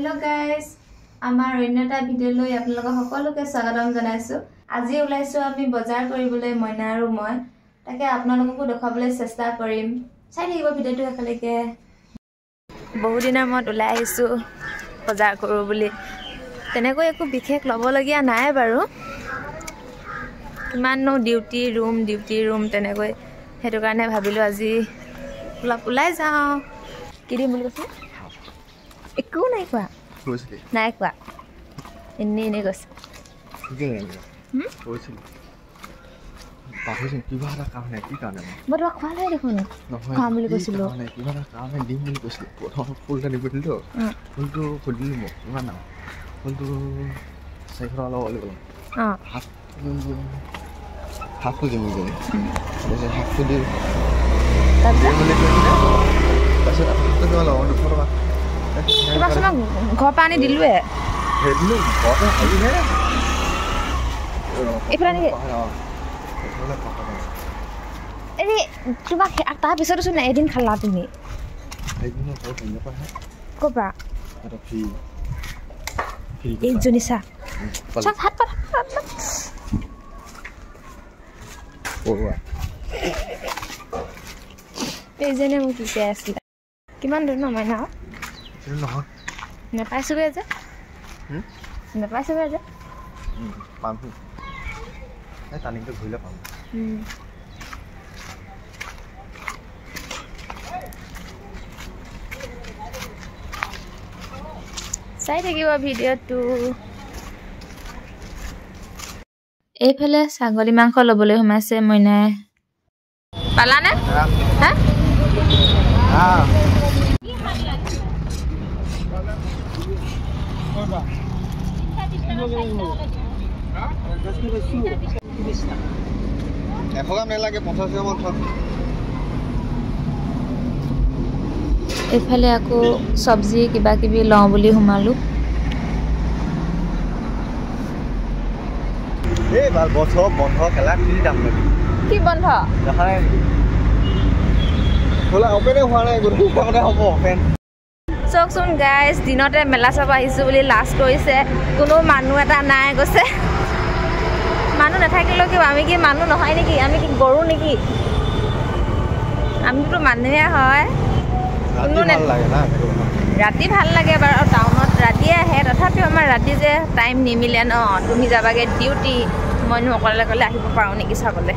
Hello guys आमार अन्यटा video লৈ আপোনালোক সকলোকে স্বাগতম জনাইছো আজি ওলাইছো আমি বজাৰ কৰিবলৈ মইনা আৰু মই তাকে আপোনালোককো দেখাবলৈ চেষ্টা কৰিম চাই থাকিব ভিডিওটো একেলগে বহু দিনৰ মত ওলাই আহিছো বজাৰ কৰো বুলি তেনেকৈ একো বিশেষ লবলগীয়া নাই বাৰু কিমাননো ডিউটি ৰুম তেনেকৈ হেতু কাৰণে ভাবিলো আজি অলপ ওলাই যাও কি দিম বুলি কৈছে একো নাই কোৱা কৈছিলি নাই কোৱা এনে কৈছে কি কৈছিলি পাহৰিছো কিবা এটা কাম নাই কি কাৰণে মই তো খোৱা নাই দেখোন কাম বুলি কৈছিলো মানে কিবা এটা কাম নাই দিম বুলি কৈছিলো প্ৰথম ফুলটা দিব দিলো ফুলটো খুদিলি মোক ইমান না ফুলটো চাইখৰ অলপ হাফ ফুল দিম বুলি কৈছে হাফ ফুল দি তাৰপিছত আপুনি তো অলপ দুখৰবা কিবা সময় ঘৰ পানী দিলোৱে হেদিলো ঘৰতে আহিলে এফালে নি এৰি কিবা তাৰ পিছত শুন এদিন খালা তুমি এদিন কবা এটা ফি জনিসা চব হাত ওৱা পেজেনে মোক কি আছিল কিমান দূৰ নমাই না নহয় নেপাইছগে যে নেপাইছগে যে পামু এই টানিংটো ঘুইলে পাম চাই থাকিব ভিডিওটো এইফালে ছাগলী মাংস লবলৈ সোমাইছে মইনাই পালানে হা এইফালে আকৌ সবজি কিবা কিবি লওঁ বুলি সোমালো এই ভাল বছৰ বন্ধ খেলা কি দাম লাগে কি বন্ধ দেখা নাই খোলা ওপেনে হোৱা নাই গুৰু কামতে হ'ব ওপেন চকচোন গাইস দিনতে মেলা চাব আহিছো বুলি লাষ্ট কৰিছে কোনো মানুহ এটা নাই গৈছে মানুহ নাথাকিলেও কি আমি কি মানুহ নহয় নেকি আমি কি গৰু নেকি আমিতো মানুহে হয় কোনো ভাল লাগে না ৰাতি ভাল লাগে বাৰু টাউনত ৰাতি আহে তথাপি আমাৰ ৰাতি যে টাইম নিমিলে ন তুমি যাবাগে ডিউটি মইনো অকলে আহিব পাৰো নেকি চাবলে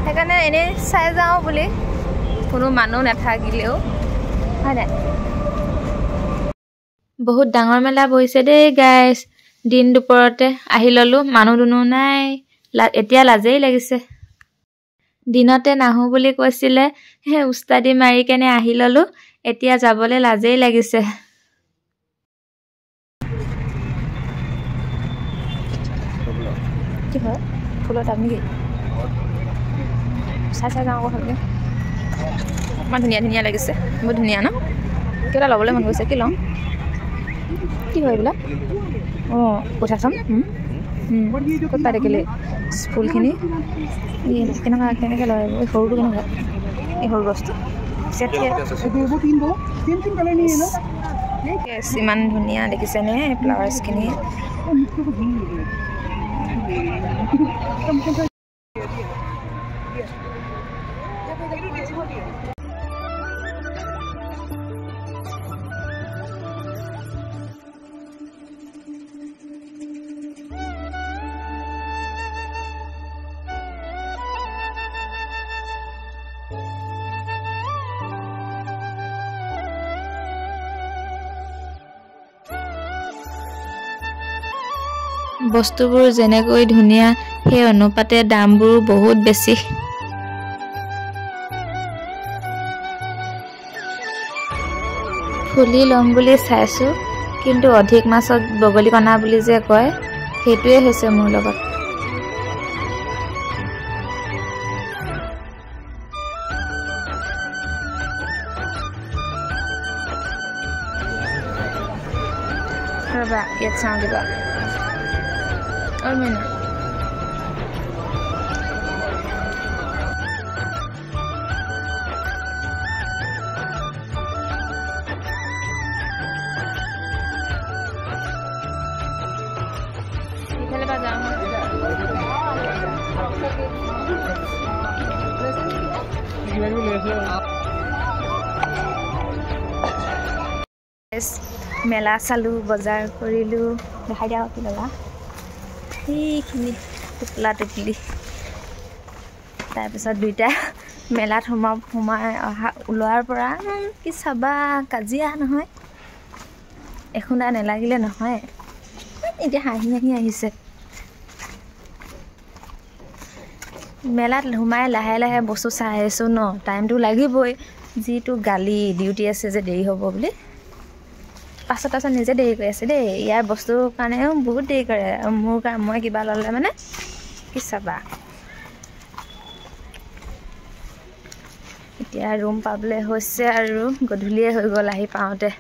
সেইকাৰণে এনে চাই যাওঁ বুলি কোনো মানুহ নাথাকিলেও হয় না বহুত ডাঙৰ মেলা বহিছে দেই গাইস দিন দুপৰতে আহি ললো মানুহ দুনো নাই এতিয়া লাজেই লাগিছে দিনতে নাহো বুলি কৈছিলে হে উস্তাদি মাৰি কেনে আহি ললো এতিয়া যাবলৈ লাজেই লাগিছে কি হয় ফুলৰ দাম নেকি চাই যাওঁ ভালকে ইমান ধুনীয়া লাগিছে বহুত ধুনীয়া ন কেইটা ল'বলৈ মন গৈছে কি লওঁ কি হয় এইবিলাক অঁ পঠাচোন ক'ত পাই দেখিলে ফুলখিনি কেনেকৈ লয় এই সৰুটো কেনেকুৱা এই সৰু গছটো ইমান ধুনীয়া দেখিছেনে ফ্লাৱাৰ্ছখিনি বস্তুবোৰ যেনেকৈ ধুনীয়া সেই অনুপাতে দামবোৰ বহুত বেছি ফুলি লম বুলি চাইছো কিন্তু অধিক মাছত বগলী কণা বুলি যে কয় সেইটোৱে হৈছে মোৰ লগত ৰবা ইয়াত চাওঁ দিবা और मैंने মেলা চালোঁ, বজাৰ কৰিলোঁ। দেখাই দিয়া কি ল'লা? সেইখিনি টোপলা টোপলি। তাৰপিছত দুইটা মেলাত সোমাই ওলোৱাৰ পৰা কি চাবা, কাজিয়া নহয়, এখুন্দা নেলাগিলে নহয়। এতিয়া হাঁহি হাঁহি আহিছে। মেলাত সোমাই লাহে লাহে বস্তু চাই আহিছোঁ ন, টাইমটো লাগিবই। যিটো গালি, ডিউটি আছে যে দেৰি হ'ব বুলি। পাছত নিজে দেৰি কৰি আছে দেই। ইয়াৰ বস্তুৰ কাৰণেও বহুত দেৰি কৰে। মই কিবা ল'লে মানে কি চাবা। এতিয়া ৰুম পাবলৈ হৈছে আৰু গধূলিয়ে হৈ গ'ল আহি পাওঁতে।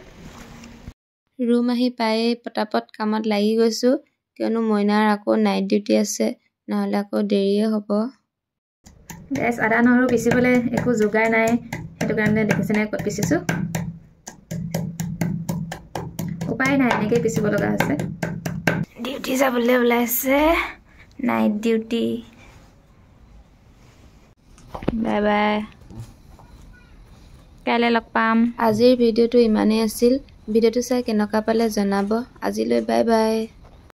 ৰুম আহি পায়ে পটাপট কামত লাগি গৈছোঁ, কিয়নো মইনাৰ আকৌ নাইট ডিউটি আছে, নহ'লে আকৌ দেৰিয়ে হ'ব। গেছ আদা নহৰু পিচিবলৈ একো যোগাৰ নাই, সেইটো কাৰণে দেখিছেনে ক'ত পিচিছোঁ। উপায় নাই, এনেকেই পিচিব লগা হৈছে। ডিউটি যাবলৈ ওলাইছে, নাইট ডিউটি। বাই বাই, কাইলৈ লগ পাম। আজিৰ ভিডিঅ'টো ইমানেই আছিল। ভিডিঅ'টো চাই কেনেকুৱা পালে জনাব। আজিলৈ বাই বাই।